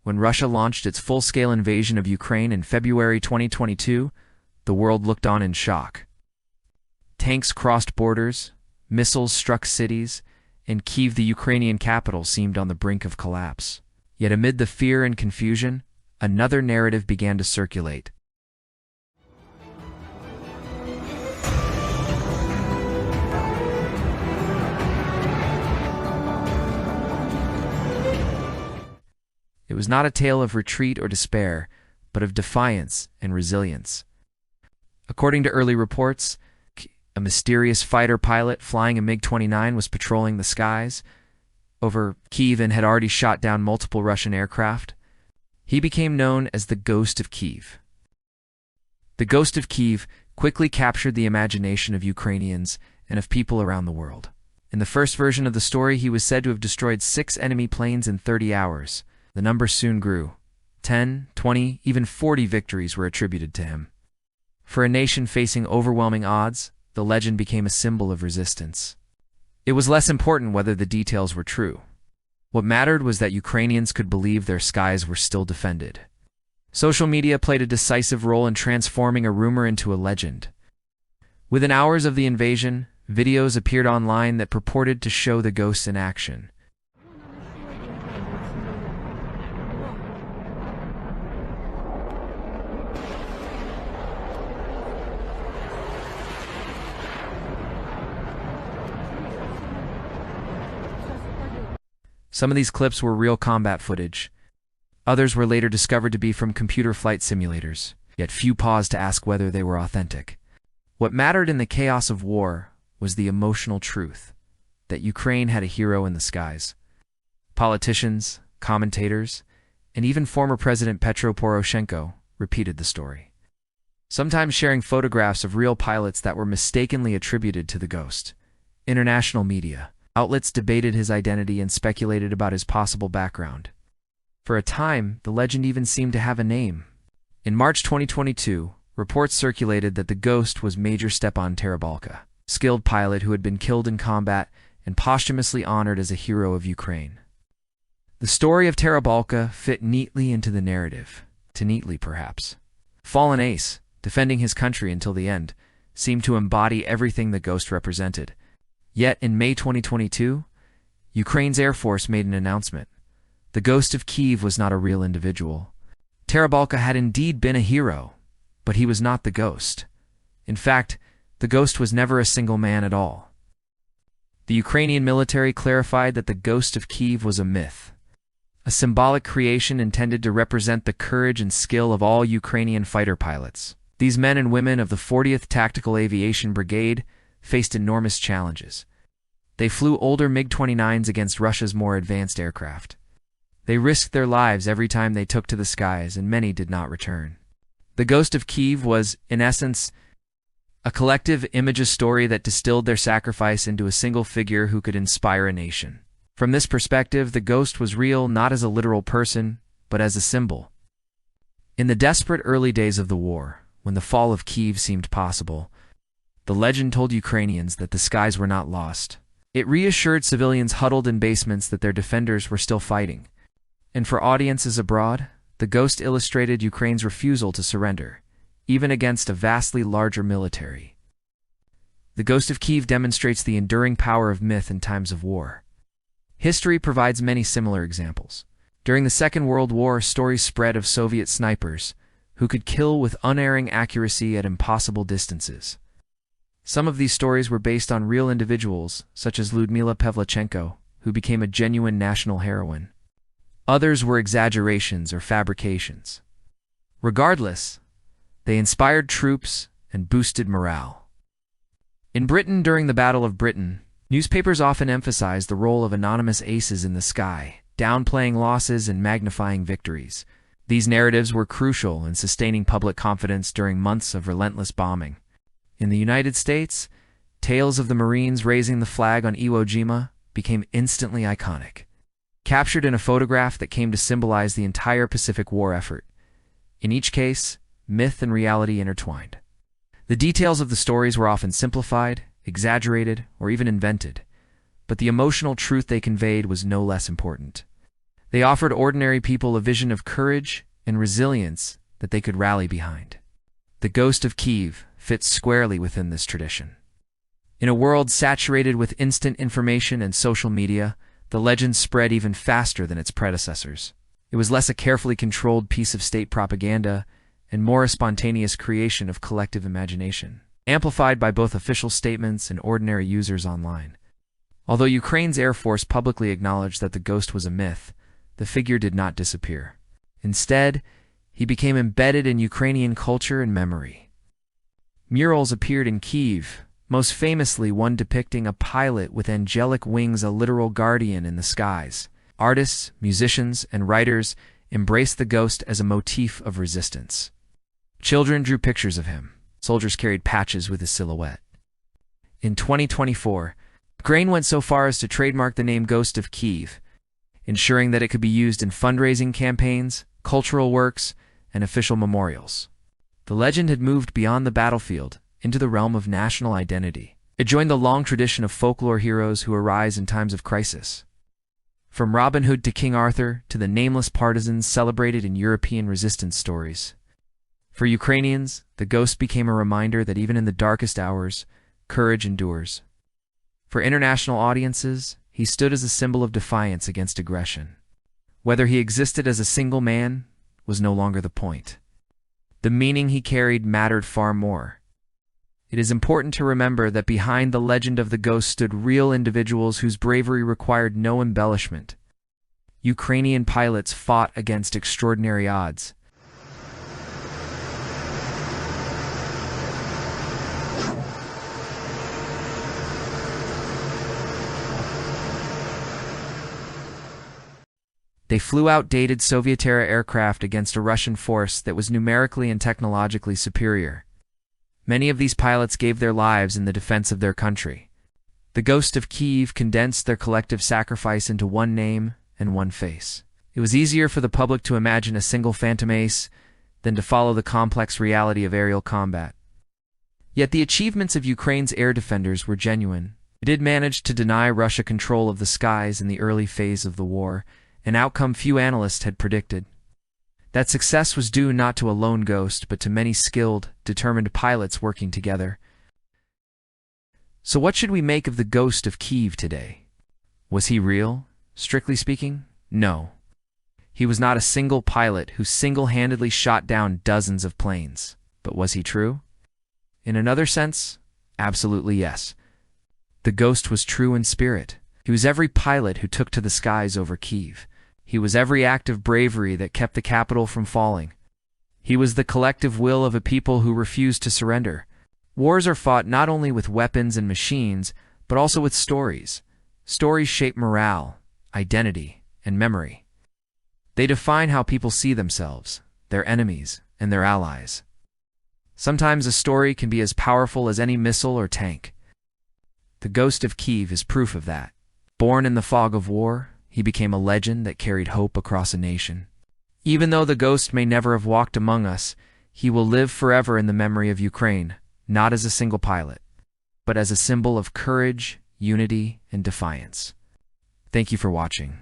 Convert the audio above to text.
When Russia launched its full-scale invasion of Ukraine in February 2022, the world looked on in shock. Tanks crossed borders, missiles struck cities, and Kyiv, the Ukrainian capital, seemed on the brink of collapse. Yet amid the fear and confusion, another narrative began to circulate. It was not a tale of retreat or despair, but of defiance and resilience. According to early reports, a mysterious fighter pilot flying a MiG-29 was patrolling the skies over Kyiv and had already shot down multiple Russian aircraft. He became known as the Ghost of Kyiv. The Ghost of Kyiv quickly captured the imagination of Ukrainians and of people around the world. In the first version of the story, he was said to have destroyed 6 enemy planes in 30 hours. The number soon grew. 10, 20, even 40 victories were attributed to him. For a nation facing overwhelming odds, the legend became a symbol of resistance. It was less important whether the details were true. What mattered was that Ukrainians could believe their skies were still defended. Social media played a decisive role in transforming a rumor into a legend. Within hours of the invasion, videos appeared online that purported to show the ghosts in action. Some of these clips were real combat footage. Others were later discovered to be from computer flight simulators, yet few paused to ask whether they were authentic. What mattered in the chaos of war was the emotional truth that Ukraine had a hero in the skies. Politicians, commentators, and even former President Petro Poroshenko repeated the story, sometimes sharing photographs of real pilots that were mistakenly attributed to the ghost. International media outlets debated his identity and speculated about his possible background. For a time, the legend even seemed to have a name. In March 2022, reports circulated that the ghost was Major Stepan Terabalka, a skilled pilot who had been killed in combat and posthumously honored as a hero of Ukraine. The story of Terabalka fit neatly into the narrative, too neatly perhaps. Fallen ace, defending his country until the end, seemed to embody everything the ghost represented. Yet, in May 2022, Ukraine's Air Force made an announcement. The Ghost of Kyiv was not a real individual. Terabalka had indeed been a hero, but he was not the ghost. In fact, the ghost was never a single man at all. The Ukrainian military clarified that the Ghost of Kyiv was a myth, a symbolic creation intended to represent the courage and skill of all Ukrainian fighter pilots. These men and women of the 40th Tactical Aviation Brigade faced enormous challenges. They flew older MiG-29s against Russia's more advanced aircraft. They risked their lives every time they took to the skies, and many did not return. The Ghost of Kyiv was, in essence, a collective imageist story that distilled their sacrifice into a single figure who could inspire a nation. From this perspective, the ghost was real not as a literal person, but as a symbol. In the desperate early days of the war, when the fall of Kyiv seemed possible, the legend told Ukrainians that the skies were not lost. It reassured civilians huddled in basements that their defenders were still fighting. And for audiences abroad, the ghost illustrated Ukraine's refusal to surrender, even against a vastly larger military. The Ghost of Kyiv demonstrates the enduring power of myth in times of war. History provides many similar examples. During the Second World War, stories spread of Soviet snipers who could kill with unerring accuracy at impossible distances. Some of these stories were based on real individuals, such as Lyudmila Pavlichenko, who became a genuine national heroine. Others were exaggerations or fabrications. Regardless, they inspired troops and boosted morale. In Britain during the Battle of Britain, newspapers often emphasized the role of anonymous aces in the sky, downplaying losses and magnifying victories. These narratives were crucial in sustaining public confidence during months of relentless bombing. In the United States, tales of the Marines raising the flag on Iwo Jima became instantly iconic, captured in a photograph that came to symbolize the entire Pacific War effort. In each case, myth and reality intertwined. The details of the stories were often simplified, exaggerated, or even invented, but the emotional truth they conveyed was no less important. They offered ordinary people a vision of courage and resilience that they could rally behind. The ghost of Kyiv fits squarely within this tradition. In a world saturated with instant information and social media, the legend spread even faster than its predecessors. It was less a carefully controlled piece of state propaganda and more a spontaneous creation of collective imagination, amplified by both official statements and ordinary users online. Although Ukraine's Air Force publicly acknowledged that the ghost was a myth, the figure did not disappear. Instead, he became embedded in Ukrainian culture and memory. Murals appeared in Kyiv, most famously one depicting a pilot with angelic wings, a literal guardian in the skies. Artists, musicians, and writers embraced the ghost as a motif of resistance. Children drew pictures of him. Soldiers carried patches with his silhouette. In 2024, Ukraine went so far as to trademark the name Ghost of Kyiv, ensuring that it could be used in fundraising campaigns, cultural works, and official memorials. The legend had moved beyond the battlefield into the realm of national identity. It joined the long tradition of folklore heroes who arise in times of crisis. From Robin Hood to King Arthur to the nameless partisans celebrated in European resistance stories. For Ukrainians, the ghost became a reminder that even in the darkest hours, courage endures. For international audiences, he stood as a symbol of defiance against aggression. Whether he existed as a single man was no longer the point. The meaning he carried mattered far more. It is important to remember that behind the legend of the ghost stood real individuals whose bravery required no embellishment. Ukrainian pilots fought against extraordinary odds. They flew outdated Soviet-era aircraft against a Russian force that was numerically and technologically superior. Many of these pilots gave their lives in the defense of their country. The ghost of Kyiv condensed their collective sacrifice into one name and one face. It was easier for the public to imagine a single phantom ace than to follow the complex reality of aerial combat. Yet the achievements of Ukraine's air defenders were genuine. It did manage to deny Russia control of the skies in the early phase of the war, an outcome few analysts had predicted. That success was due not to a lone ghost, but to many skilled, determined pilots working together. So what should we make of the ghost of Kyiv today? Was he real? Strictly speaking, no. He was not a single pilot who single-handedly shot down dozens of planes. But was he true? In another sense, absolutely yes. The ghost was true in spirit. He was every pilot who took to the skies over Kyiv. He was every act of bravery that kept the capital from falling. He was the collective will of a people who refused to surrender. Wars are fought not only with weapons and machines, but also with stories. Stories shape morale, identity, and memory. They define how people see themselves, their enemies, and their allies. Sometimes a story can be as powerful as any missile or tank. The ghost of Kyiv is proof of that. Born in the fog of war, he became a legend that carried hope across a nation. Even though the ghost may never have walked among us, he will live forever in the memory of Ukraine, not as a single pilot, but as a symbol of courage, unity, and defiance. Thank you for watching.